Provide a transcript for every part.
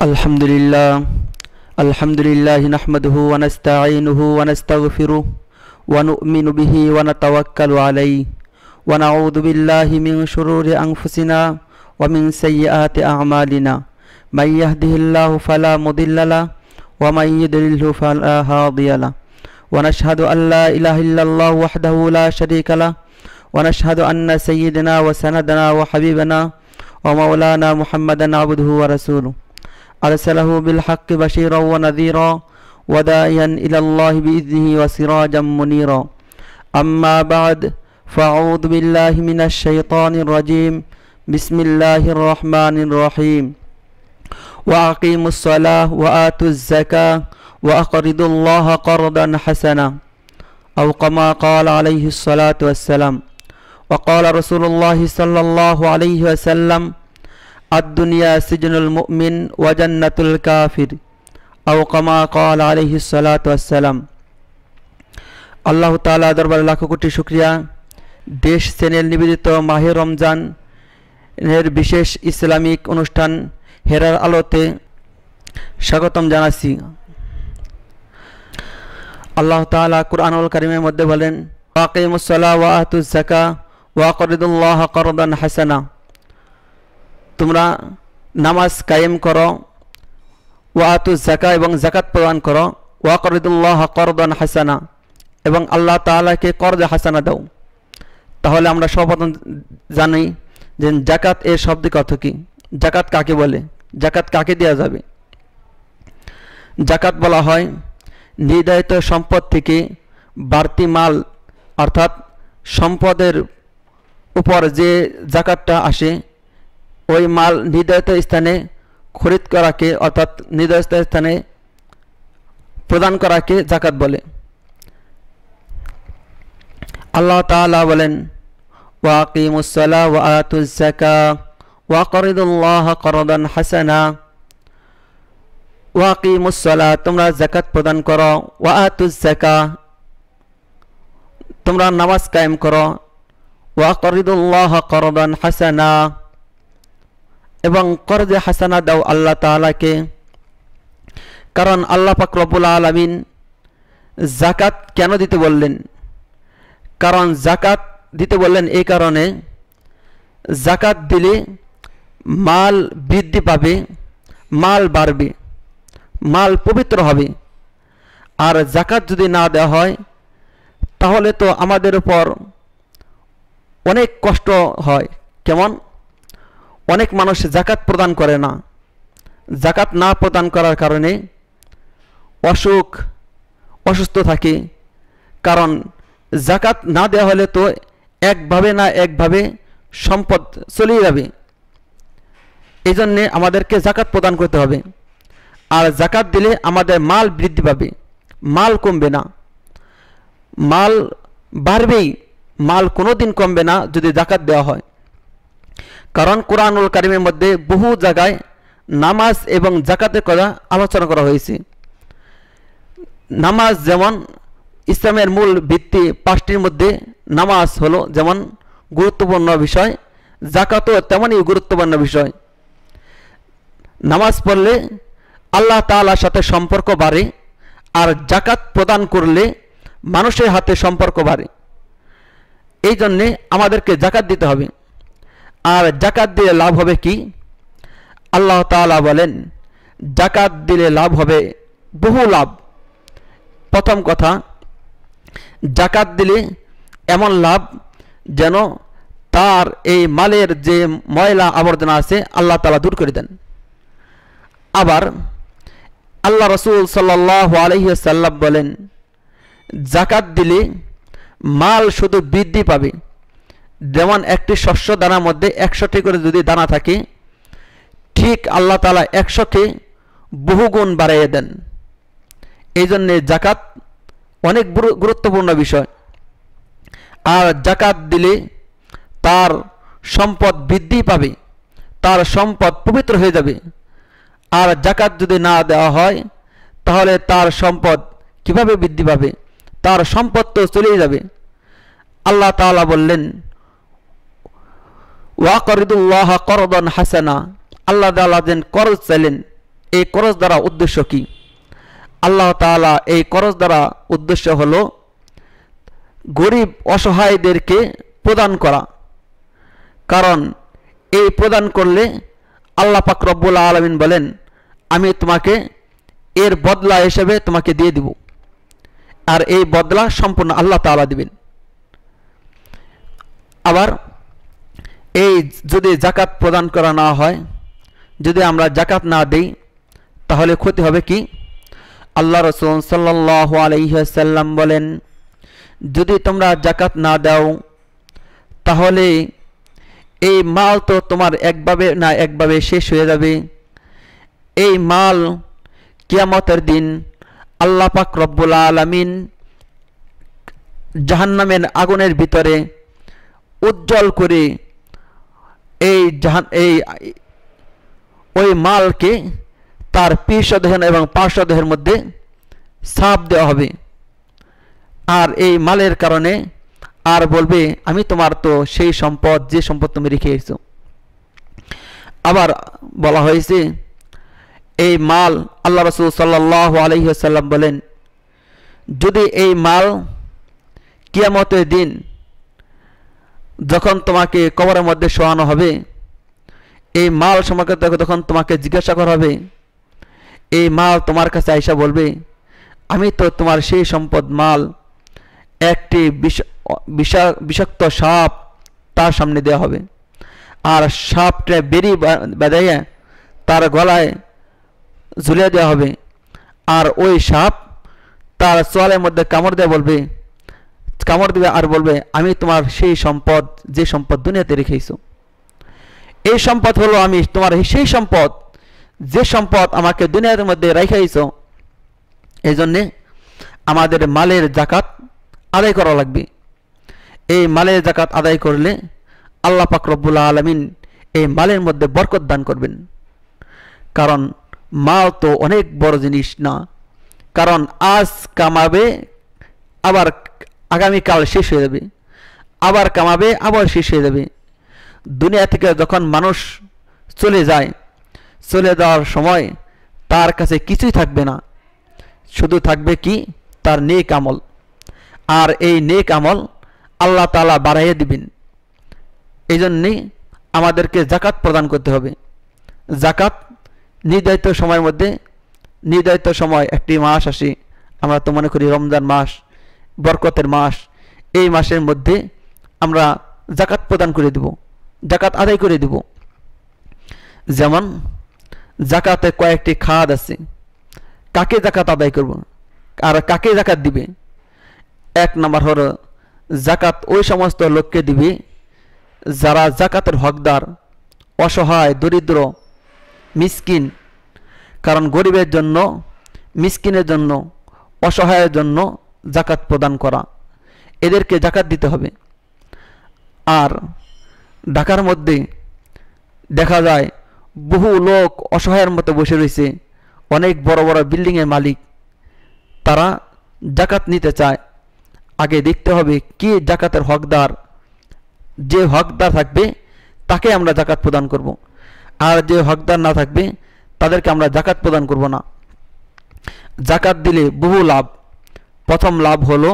अल्हम्दुलिल्लाह नहमदुहु व नस्तईनुहु व नस्तगफिरुह व नु'मिनु बिही व नतवक्कलु अलैहि व नऊज़ु बिल्लाहि मिन शुरूरि अनफुसिना व मिन सय्यिआति अअमालिना मन यहदिहिल्लाहु फला मुदिल्ल लहु व मन युद्लिल्हु फला हादिय लहु व नशहदु अन ला इलाहा इल्लल्लाहु वहदहु ला शरीका लहु व नशहदु अन्न सय्यिदना व सनदना व हबीबना व मौलाना मुहम्मदन अब्दुहु व रसूलुहु अरसलहु बिलहक्कि बशीरा व नज़ीरा व दाइयन इलल्लाहि बिइज़निहि व सिराजम मुनीरा अम्मा बाद फ़अऊज़ु बिल्लाहि मिनश शैतानिर रजीम बिस्मिल्लाहिर रहमानिर रहीम व अक़ीमुस सलाह व आतुज़ ज़काह व अक़रिदुल्लाह क़र्दन हसना औ कमा क़ाल अलैहिस सलातु वस्सलाम व क़ाल रसूलुल्लाहि सल्लल्लाहु अलैहि वसल्लम अद्दुनिया सिजनुल मुमिन व जन्नतुल काफिर औ कमा क़ाल अलैहिस सलातु वस्सलाम। अल्लाह ताआला दरबारे लाखो कोटी शुक्रिया। देश চ্যানেল নিবেদিত মাহে রমজান এর বিশেষ ইসলামিক অনুষ্ঠান হেরার আলোতে স্বাগতম জানাচ্ছি। আল্লাহ তাআলা কুরআনুল কারীমের মধ্যে বলেন, আকিমুস সালাহ ওয়া আতুজ যাকাহ ওয়া আকরিদুল্লাহ করদান হাসানা, তোমরা নামাজ কায়েম করো, ওয়া আতুজ যাকাহ এবং যাকাত প্রদান করো, ওয়া আকরিদুল্লাহ করদান হাসানা এবং আল্লাহ তাআলাকে কর্জ হাসানা দাও। তাহলে আমরা সর্বপ্রথম জানি যে যাকাত এর শাব্দিক অর্থ কি, যাকাত কাকে বলে, যাকাত কাকে দেওয়া যাবে। যাকাত বলা হয় নির্ধারিত সম্পদ থেকে বাড়তি মাল অর্থাৎ সম্পদের উপর যে যাকাতটা আসে ওই মাল নির্ধারিত স্থানে খরিদ করাকে অর্থাৎ নির্ধারিত স্থানে প্রদান করাকে যাকাত বলে। আল্লাহ তাআলা বলেন, ওয়া আকিমুস সালাহ ওয়া আতুজ যাকাহ ওয়া আকরিদুল্লাহ করদান হাসানা, ওয়া আকিমুস সালাহ তোমরা যাকাত প্রদান করো, ওয়া আতুজ যাকাহ তোমরা নামাজ কায়েম করো, ওয়া আকরিদুল্লাহ করদান হাসানা এবং করজে হাসানা দাও আল্লাহ তাআলাকে। কারণ আল্লাহ পাক রব্বুল আলামিন যাকাত কেন দিতে বললেন? কারণ যাকাত দিতে বললেন এই কারণে, যাকাত দিলে মাল বৃদ্ধি পাবে, মাল বাড়বে, মাল পবিত্র হবে। আর যাকাত যদি না দেওয়া হয় তাহলে তো আমাদের উপর অনেক কষ্ট হয়। কেমন? অনেক মানুষ যাকাত প্রদান করে না। যাকাত না প্রদান করার কারণে অসুস্থ থাকে। কারণ যাকাত না দেওয়া হলে তো একভাবে না একভাবে সম্পদ চলে যাবে। এই জন্যে আমাদেরকে যাকাত প্রদান করতে হবে। আর যাকাত দিলে আমাদের মাল বৃদ্ধি পাবে, মাল কমবে না, মাল বাড়বেই, মাল কোনোদিন কমবে না যদি যাকাত দেওয়া হয়। কারণ কুরআনুল কারীমের মধ্যে বহু জায়গায় নামাজ এবং যাকাতের কথা আলোচনা করা হয়েছে। নামাজ যেমন ইসলামের মূল ভিত্তি পাঁচটির মধ্যে নামাজ হলো যেমন গুরুত্বপূর্ণ বিষয়, যাকাতও তেমনই গুরুত্বপূর্ণ বিষয়। নামাজ পড়লে আল্লাহ তাআলার সাথে সম্পর্ক বাড়ে, আর যাকাত প্রদান করলে মানুষের হাতে সম্পর্ক বাড়ে। এই জন্যে আমাদেরকে যাকাত দিতে হবে। আর যাকাত দিলে লাভ হবে কি? আল্লাহ তাআলা বলেন, যাকাত দিলে লাভ হবে বহু লাভ। প্রথম কথা, যাকাত দিলে এমন লাভ যেন তার এই মালের যে ময়লা আবর্জনা আছে আল্লাহ তাআলা দূর করে দেন। আবার আল্লাহ রাসূল সাল্লাল্লাহু আলাইহি ওয়াসাল্লাম বলেন, যাকাত দিলে মাল শুধু বৃদ্ধি পাবে। যেমন একটি শস্য দানার মধ্যে 100টি করে যদি দানা থাকে, ঠিক আল্লাহ তাআলা 100কে বহুগুণ বাড়িয়ে দেন। এই জন্যে যাকাত অনেক গুরুত্বপূর্ণ বিষয়। আর যাকাত দিলে তার সম্পদ বৃদ্ধি পাবে, তার সম্পদ পবিত্র হয়ে যাবে। আর যাকাত যদি না দেওয়া হয় তাহলে তার সম্পদ কিভাবে বৃদ্ধি পাবে? তার সম্পদ তো চলেই যাবে। আল্লাহ তাআলা বললেন, ওয়া আকরিদুল্লাহ করদান হাসানা, আল্লাহ তাআলা যেন করজ চাইলেন, এই খরচ দ্বারা উদ্দেশ্য কি? আল্লাহ তাআলা এই খরচ দ্বারা উদ্দেশ্য হলো গরিব অসহায়দেরকে প্রদান করা। কারণ এই প্রদান করলে আল্লাহ পাক রব্বুল আলামিন বলেন, আমি তোমাকে এর বদলা হিসেবে তোমাকে দিয়ে দিব, আর এই বদলা সম্পূর্ণ আল্লাহ তাআলা দিবেন। আবার এই যদি জাকাত প্রদান করা না হয়, যদি আমরা জাকাত না দেই, তাহলে ক্ষতি হবে কি? আল্লাহ রাসূল সাল্লাল্লাহু আলাইহি ওয়াসাল্লাম বলেন, যদি তোমরা জাকাত না দাও তাহলে এই মাল তো তোমার একভাবে না একভাবে শেষ হয়ে যাবে। এই মাল কিয়ামতের দিন আল্লাহ পাক রব্বুল আলামিন জাহান্নামের আগুনের ভিতরে উজ্জ্বল করে ওই মালকে তার পৃষ্ঠদেহ এবং পার্শ্বদেহের মধ্যে ছাপ দেওয়া হবে। আর এই মালের কারণে আর বলবে, আমি তোমার তো সেই সম্পদ, যে সম্পদ তুমি রেখে এসেছো। আবার বলা হয়েছে এই মাল, আল্লাহ রাসূল সাল্লাল্লাহু আলাইহি ওয়াসাল্লাম বলেন, যদি এই মাল কিয়ামতের দিন যখন তোমাকে কবরের মধ্যে শোয়ানো হবে, এই মাল সম্পর্কে তখন তোমাকে জিজ্ঞাসা করা হবে, এই মাল তোমার কাছে আইসা বলবে, আমি তো তোমার সেই সম্পদ মাল একটি বিষাক্ত সাপ তার সামনে দেওয়া হবে, আর সাপটা বেরি বাঁধাইয়া তার গলায় ঝুলিয়ে দেওয়া হবে, আর ওই সাপ তার চোয়ালের মধ্যে কামড় দেবে আর বলবে, আমি তোমার সেই সম্পদ, যে সম্পদ দুনিয়াতে রেখেছো, এই সম্পদ হলো আমি তোমার সেই সম্পদ, যে সম্পদ আমাকে দুনিয়ার মধ্যে রেখেছো। এই জন্যে আমাদের মালের জাকাত আদায় করা লাগবে। এই মালের জাকাত আদায় করলে আল্লাহ পাক রব্বুল আলামিন এই মালের মধ্যে বরকত দান করবেন। কারণ মাল তো অনেক বড় জিনিস না, কারণ আজ কামাবে আবার আগামীকাল শেষ হয়ে যাবে, আবার কামাবে আবার শেষ হয়ে যাবে। দুনিয়া থেকে যখন মানুষ চলে যায়, চলে যাওয়ার সময় তার কাছে কিছুই থাকবে না, শুধু থাকবে কি? তার নেক আমল। আর এই নেক আমল আল্লাহ তাআলা বাড়াইয়ে দিবেন। এই জন্যেই আমাদেরকে জাকাত প্রদান করতে হবে। জাকাত নির্ধারিত সময়ের মধ্যে, নির্ধারিত সময় একটি মাস আসে, আমরা তো মনে করি রমজান মাস, বরকতের মাস, এই মাসের মধ্যে আমরা জাকাত প্রদান করে দেব, জাকাত আদায় করে দেব। যেমন জাকাতে কয়েকটি খাত আছে, কাকে জাকাত আদায় করব আর কাকে জাকাত দিবে। এক নম্বর হলো জাকাত ওই সমস্ত লোককে দিবে যারা জাকাতের হকদার, অসহায়, দরিদ্র, মিসকিন। কারণ গরিবের জন্য, মিসকিনের জন্য, অসহায়ের জন্য জাকাত প্রদান করা, এদেরকে জাকাত দিতে হবে। আর ঢাকার মধ্যে দেখা যায় বহু লোক অসহায়ের মতো বসে রয়েছে, অনেক বড় বড় বিল্ডিংয়ের মালিক, তারা জাকাত নিতে চায়। আগে দেখতে হবে কি জাকাতের হকদার, যে হকদার থাকবে তাকে আমরা জাকাত প্রদান করব, আর যে হকদার না থাকবে তাদেরকে আমরা জাকাত প্রদান করব না। জাকাত দিলে বহু লাভ। প্রথম লাভ হলো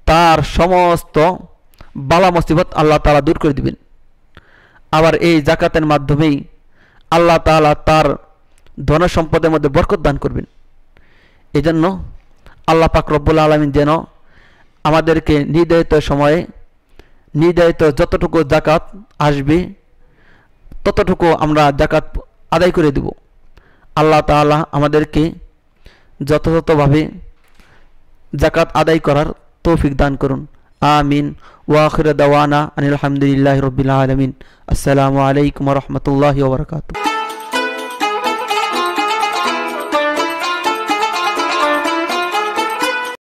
তার সমস্ত বালা মুসিবত আল্লাহ তাআলা দূর করে দিবেন। আবার এই জাকাতের মাধ্যমেই আল্লাহ তাআলা তার ধন সম্পদের মধ্যে বরকত দান করবেন। এজন্য আল্লাহ পাক রব্বুল আলামিন যেন আমাদেরকে নির্ধারিত সময়ে, নির্ধারিত যতটুকু জাকাত আসবে ততটুকু আমরা জাকাত আদায় করে দেব। আল্লাহ তাআলা আমাদেরকে যথাযথভাবে জাকাত আদায় করার তৌফিক দান করুন। আমিন। ওয়া আখিরু দাওয়ানা আনিল হামদুলিল্লাহি রাব্বিল আলামিন। আসসালামু আলাইকুম ওয়া রাহমাতুল্লাহি ওয়া বারাকাতুহু।